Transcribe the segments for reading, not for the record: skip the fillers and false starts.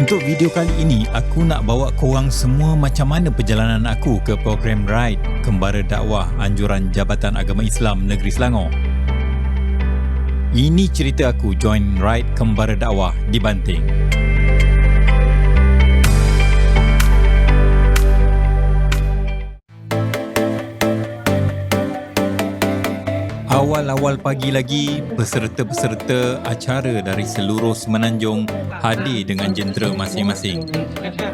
Untuk video kali ini, aku nak bawa korang semua macam mana perjalanan aku ke program Ride Kembara Dakwah Anjuran Jabatan Agama Islam Negeri Selangor. Ini cerita aku join Ride Kembara Dakwah di Banting. Awal-awal pagi lagi, peserta-peserta acara dari seluruh Semenanjung hadir dengan jentera masing-masing.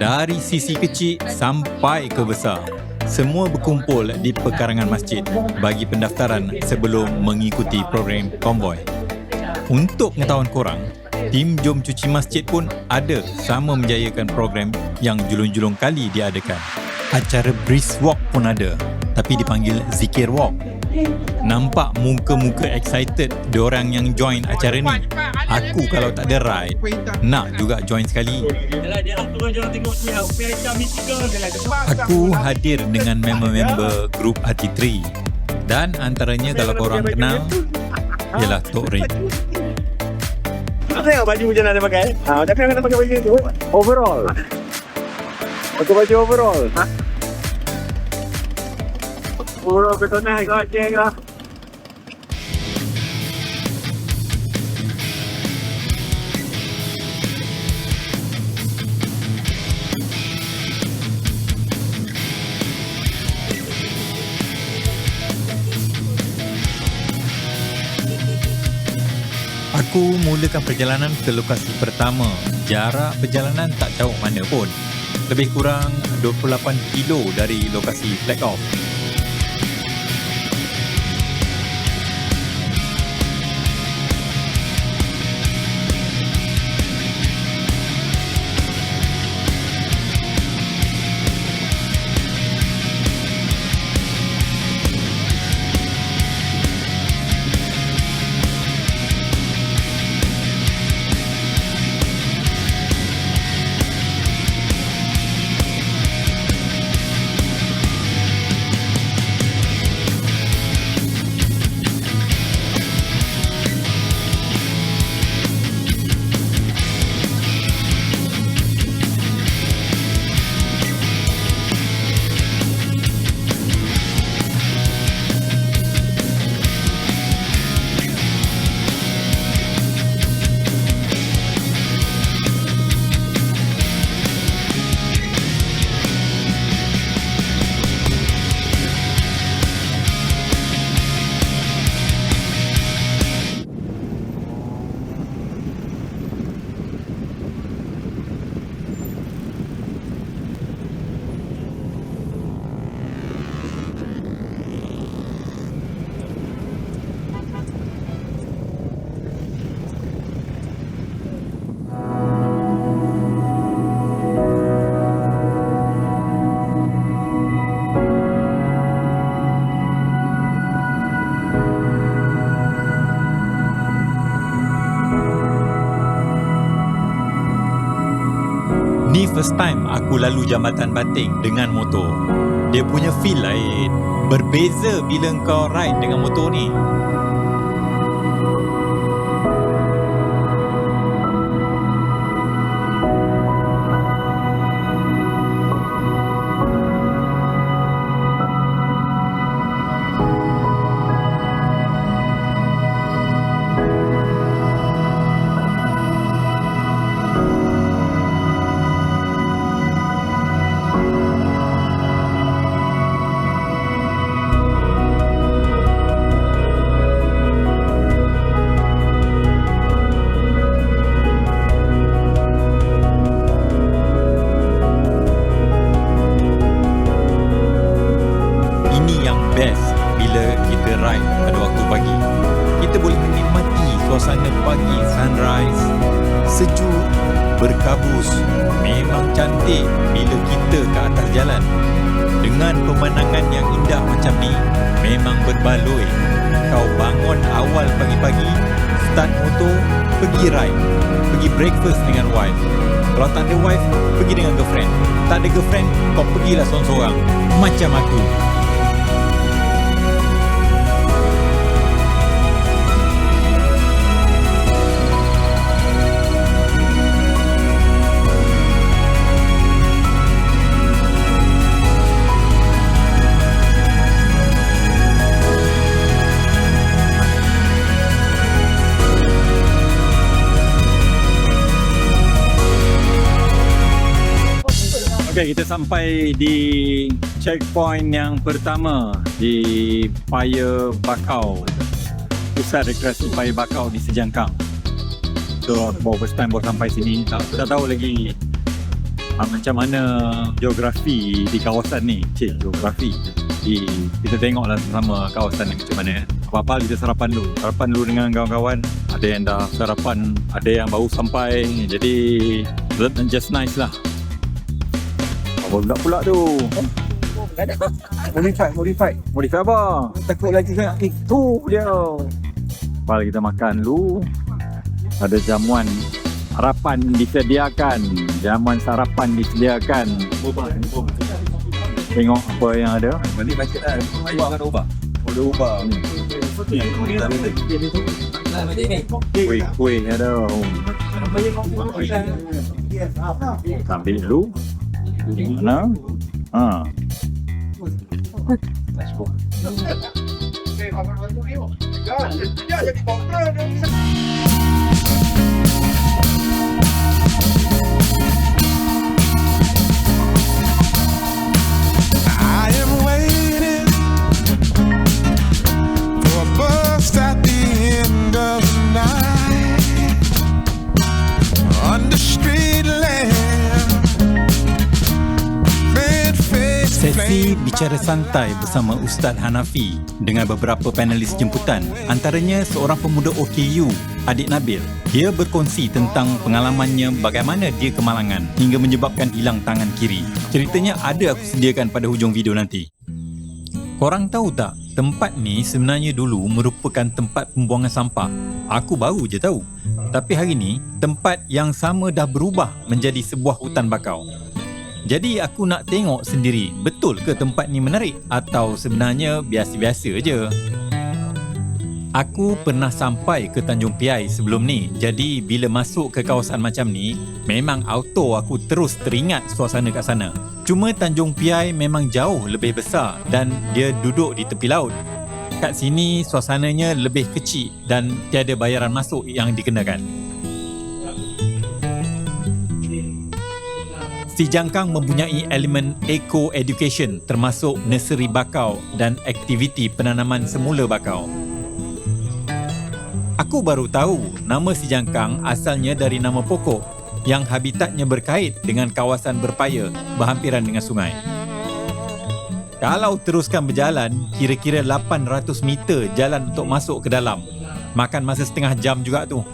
Dari sisi kecil sampai ke besar, semua berkumpul di pekarangan masjid bagi pendaftaran sebelum mengikuti program konvoi. Untuk pengetahuan korang, tim Jom Cuci Masjid pun ada sama menjayakan program yang julung-julung kali diadakan. Acara Brisk Walk pun ada, tapi dipanggil Zikir Walk. Nampak muka-muka excited diorang yang join acara ni. Aku kalau tak ada ride, nak juga join sekali. Aku hadir dengan member-member grup RT3. Dan antaranya kalau korang kenal, ialah Tok Rin. Aku tengok baju macam mana dia pakai. Tapi aku nak pakai baju tu overall. Pakai baju overall. Overall betul nak ikut dia ke? Aku mulakan perjalanan ke lokasi pertama. Jarak perjalanan tak jauh mana pun. Lebih kurang 28 kilo dari lokasi flag off. Ni first time aku lalu Jambatan Banting dengan motor. Dia punya feel lain. Berbeza bila kau ride dengan motor ni. Best bila kita ride pada waktu pagi. Kita boleh menikmati suasana pagi sunrise, sejuk, berkabus. Memang cantik bila kita ke atas jalan. Dengan pemandangan yang indah macam ni, memang berbaloi. Kau bangun awal pagi-pagi, start motor, pergi ride, pergi breakfast dengan wife. Kalau tak ada wife, pergi dengan girlfriend. Tak ada girlfriend, kau pergilah seorang-seorang. Macam aku. kita sampai di checkpoint yang pertama di Paya Bakau, Pusat Rekreasi Paya Bakau di Sejangkang. So baru first time baru sampai sini, tak tahu lagi macam mana geografi di kawasan ni. Geografi kita tengoklah sama kawasan ni macam mana. Apa-apa kita sarapan dulu dengan kawan-kawan. Ada yang dah sarapan, ada yang baru sampai. Jadi just nice lah. Apa budak pula tu? Modified. Modify apa? Takut lagi sangat. Itu dia. Lepas kita makan dulu, ada jamuan sarapan disediakan. Jamuan sarapan disediakan. Tengok apa yang ada. Balik baca dah. Ubah. Boleh ubah. Kuih ada. Ambil dulu. Mana? I am waiting for a bus at the end of the night on the street lamp. Sesi bicara santai bersama Ustaz Hanafi dengan beberapa panelis jemputan, antaranya seorang pemuda OKU, Adik Nabil. Dia berkongsi tentang pengalamannya bagaimana dia kemalangan hingga menyebabkan hilang tangan kiri. Ceritanya ada aku sediakan pada hujung video nanti. Korang tahu tak, tempat ni sebenarnya dulu merupakan tempat pembuangan sampah. Aku baru je tahu. Tapi hari ni, tempat yang sama dah berubah menjadi sebuah hutan bakau. Jadi aku nak tengok sendiri, betul ke tempat ni menarik atau sebenarnya biasa-biasa je. Aku pernah sampai ke Tanjung Piai sebelum ni. Jadi bila masuk ke kawasan macam ni, memang auto aku terus teringat suasana kat sana. Cuma Tanjung Piai memang jauh lebih besar dan dia duduk di tepi laut. Kat sini suasananya lebih kecil dan tiada bayaran masuk yang dikenakan. Sejangkang mempunyai elemen eco-education termasuk nursery bakau dan aktiviti penanaman semula bakau. Aku baru tahu nama Sejangkang asalnya dari nama pokok yang habitatnya berkait dengan kawasan berpaya berhampiran dengan sungai. Kalau teruskan berjalan, kira-kira 800 meter jalan untuk masuk ke dalam. Makan masa setengah jam juga tu.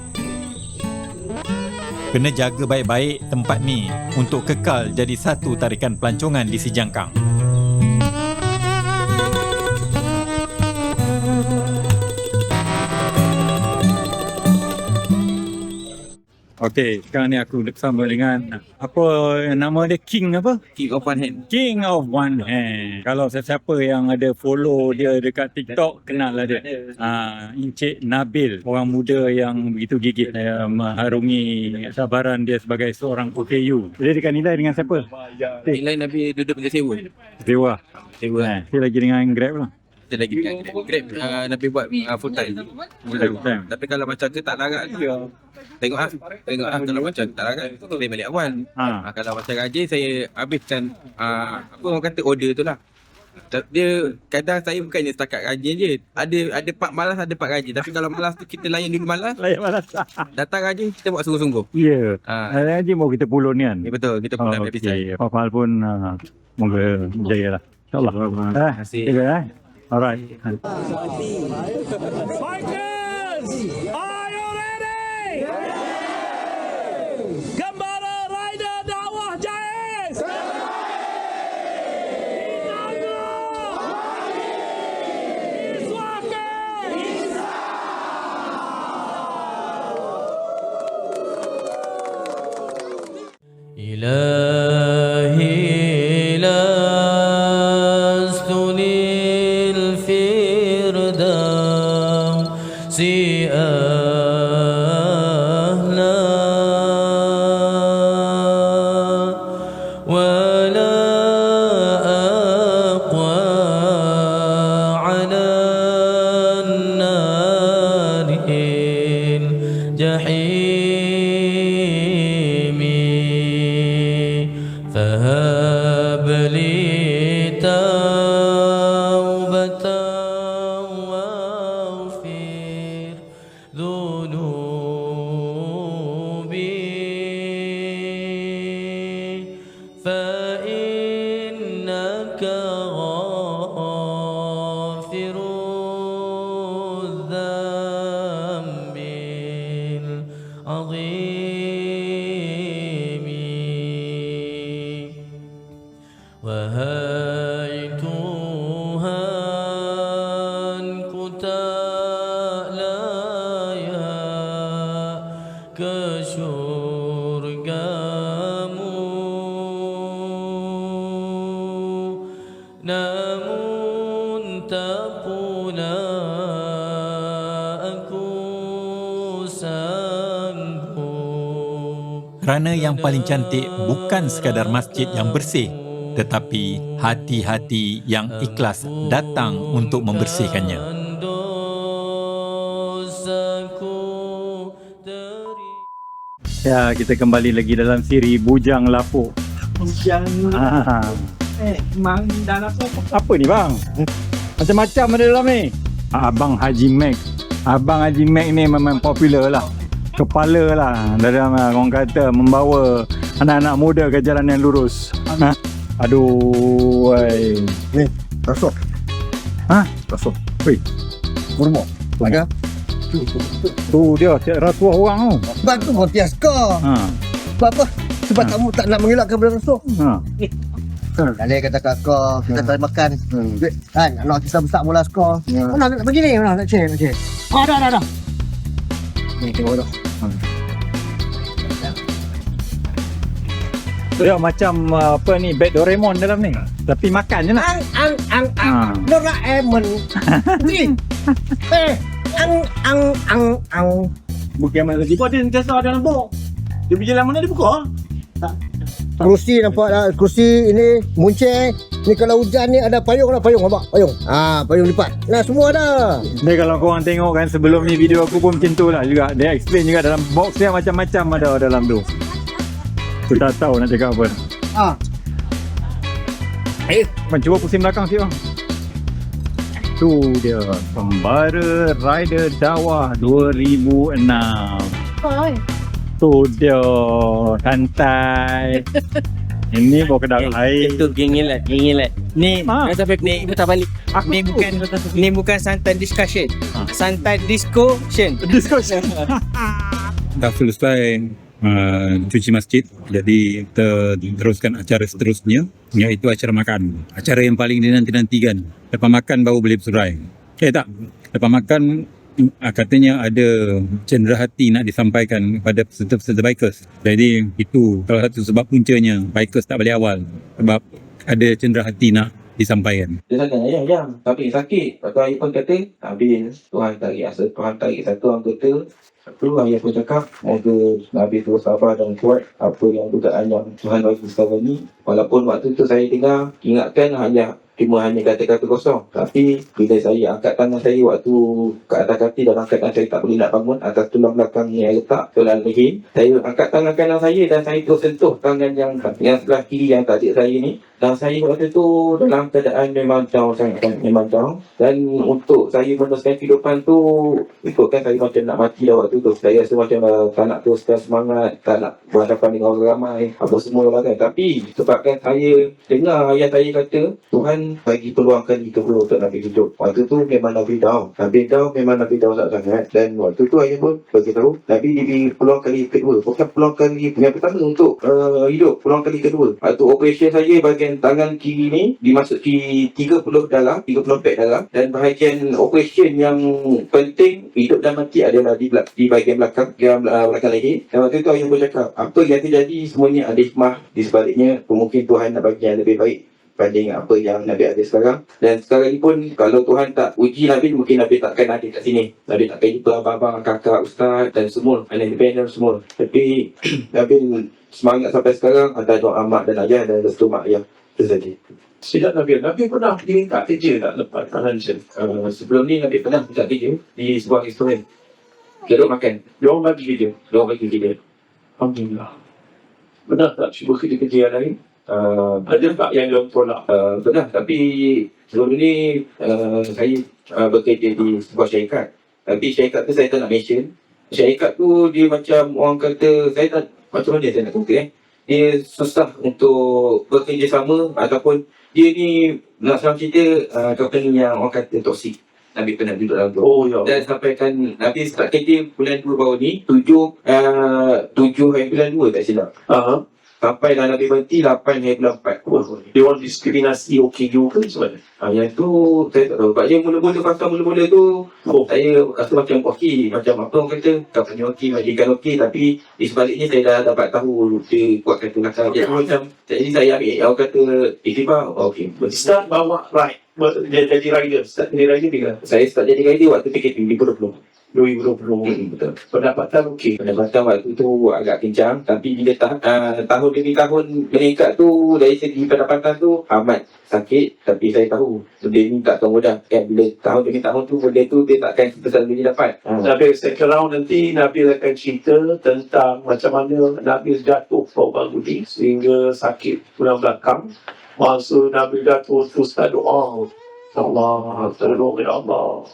Kena jaga baik-baik tempat ni untuk kekal jadi satu tarikan pelancongan di Sejangkang. Okey, sekarang ni aku bersama dengan apa nama dia, King apa? King of One Hand. King of One Hand. Kalau siapa yang ada follow dia dekat TikTok, kenal lah dia. Encik Nabil, orang muda yang begitu gigih mengharungi cabaran dia sebagai seorang OKU. Dia dekat nilai dengan siapa? Nilai Nabi duduk dengan sewa. Sewa. Sewa. Dia lagi dengan Grab lah. Kita lagi dengan Grab. Nabi buat full time. Tapi kalau macam tu tak larat dia. Tengok kalau macam tak larat tu boleh balik awal. Kalau macam gaji saya habiskan apa orang kata order tu lah. Dia kadang saya bukannya setakat gaji je. Ada part malas, ada part gaji. Tapi kalau malas tu kita layan dulu malas. Datang gaji kita buat sungguh-sungguh. Ya. Gaji mau kita pulun kan. Ya betul, kita pun dah habis. Apa hal pun moga jaya lah. InsyaAllah. Terima kasih. Alright. Fighters, are you ready? Gembala Rider Dakwah Jais. إلهي لست للفردوس أهلا غافر الذنب العظيم وهاي Tuhan ku tak layak ke syurgamu, namun tak pula aku sanggup. Kerana yang paling cantik bukan sekadar masjid yang bersih, tetapi hati-hati yang ikhlas datang untuk membersihkannya. Dosaku Ya, kita kembali lagi dalam siri Bujang Lapuk. Bujang Mang dalam Apa ni bang? Macam-macam ada dalam ni. Abang Haji Mac. Abang Haji Mac ni memang popular lah. Kepala lah dalam orang kata membawa anak-anak muda ke jalan yang lurus. Ha? Aduh, wai. Ni, rasuk. Ha? Rasuk. Wei, Kurma. Laga. tu dia rasuah orang tu. Sebab tu kau tias kau. Ha. Sebab apa? Sebab kamu tak nak mengelakkan benda rasuk. Ha. Kali kata kat kau, kita tak makan. Kan, anak kita besar mula skor. Mana nak pergi ni? Mana nak cek, nak cek. Oh, dah. Ni tengok dah. Dia macam apa ni, bed Doraemon dalam ni. Tapi makan je lah. Ang. Doraemon. Ni. Ang. Bukan mana lagi. Dia sentiasa dalam bok. Dia pergi jalan mana dia buka? Kerusi nampak dah. Kerusi ini munceng. Ni kalau hujan ni ada payung lah, payung nampak? Payung. Payung lipat. Nah, semua dah. Dia kalau korang tengok kan sebelum ni video aku pun macam tu lah juga. Dia explain juga dalam box dia macam-macam ada dalam tu. Aku tak tahu nak cakap apa. Cuba pusing belakang sikit bang. Tu dia Pembara Rider Dawah 2006. Tu dia santai. Ini bawa kedai air. Itu gengilat. Ni sampai ni putar balik. Ni bukan santai discussion. Santai discussion. Dah selesai cuci masjid. Jadi kita teruskan acara seterusnya, iaitu acara makan. Acara yang paling dinanti-nantikan. Lepas makan baru boleh berserai. Tak. Lepas makan katanya ada cenderahati nak disampaikan kepada peserta-peserta bikers. Jadi itu salah satu sebab puncanya bikers tak balik awal, sebab ada cenderahati nak disampaikan. Dia sangat ayam. Tapi sakit. Lepas tu ayah pun kata, habis Tuhan tarik satu anggota. Lepas ayah pun cakap, moga Nabi terus sabar dan kuat apa yang dugaan yang Tuhan bagi sekarang ni. Walaupun waktu tu saya dengar, ingatkan cuma hanya kata-kata kosong. Tapi bila saya angkat tangan saya waktu ke atas kaki dan angkat tangan saya tak boleh nak bangun atas tulang belakang yang letak tulang leher, saya angkat tangan kanan saya dan saya terus sentuh tangan yang sebelah kiri yang tak ada saya ni. Dan saya waktu tu dalam keadaan memang down sangat, memang down. Dan untuk saya meneruskan kehidupan tu, ikutkan saya macam nak mati dah waktu tu. Saya rasa macam tak nak teruskan semangat, tak nak berhadapan dengan orang ramai, apa semua lah kan. Tapi sebabkan saya dengar ayah saya kata, Tuhan bagi peluang kali kedua untuk Nabi hidup. Waktu tu memang Nabi down memang Nabi down sangat. Dan waktu tu ayah pun beritahu Nabi diberi peluang kali kedua, bukan peluang kali yang pertama untuk hidup, peluang kali kedua. Waktu operasi saya bahagian tangan kiri ni dimasuki 30 pek darah, dan bahagian operasi yang penting hidup dan mati adalah di bahagian belakang leher. Dan waktu tu ayah pun cakap, apa yang terjadi semuanya ada hikmah di sebaliknya. Mungkin Tuhan nak bagi yang lebih baik banding apa yang Nabi ada sekarang. Dan sekarang ni pun kalau Tuhan tak uji Nabi, mungkin Nabi takkan ada kat sini. Nabi takkan jumpa abang-abang, kakak, ustaz dan semua, independent semua. Tapi Nabi semangat sampai sekarang, ada doa mak dan ayah dan restu mak ayah terjadi. Sejak Nabi pernah minta kerja tak lepas financial. Sebelum ni Nabi pernah minta kerja di sebuah restoran. Dia makan. Dia orang bagi kerja. Alhamdulillah. Benar tak cuba kerja yang lain? Ada tak yang dia tolak? Pernah, tapi sebelum ni saya bekerja di sebuah syarikat. Tapi syarikat tu saya tak nak mention. Syarikat tu dia macam orang kata, saya tak, macam mana saya nak kata dia susah untuk bekerjasama, ataupun dia ni nak senang cerita, company yang orang kata toksik. Nabi pernah duduk dalam tu. Oh, ya. Dan sampaikan Nabi start kerja bulan 2 baru ni, 7 hari bulan 2 tak silap. Sampai dah Nabi berhenti 8 hari bulan 4. Dia orang diskriminasi okey juga ke macam mana? Yang tu saya tak tahu. Sebab dia mula-mula fasa mula-mula tu saya rasa macam okey, macam apa orang kata company okey, majikan okey, tapi di sebaliknya saya dah dapat tahu dia buat kata kasar dia macam. Jadi saya ambil orang kata iktibar okey. Start bawa ride, dia jadi rider. Start jadi rider bila? Saya start jadi rider waktu PKP 2020. 2020. Betul. Pendapatan okey. Pendapatan waktu tu agak kencang, tapi bila tahun demi tahun meningkat tu dari segi pendapatan tu amat sakit. Tapi saya tahu benda ni tak tahu mudah kan, bila tahun demi tahun tu benda tu dia takkan kita selalu dapat. Nabil second round nanti Nabil akan cerita tentang macam mana Nabil jatuh Pak Budi sehingga sakit tulang belakang. Masa Nabil jatuh terus doa, Allah tolong ya Allah.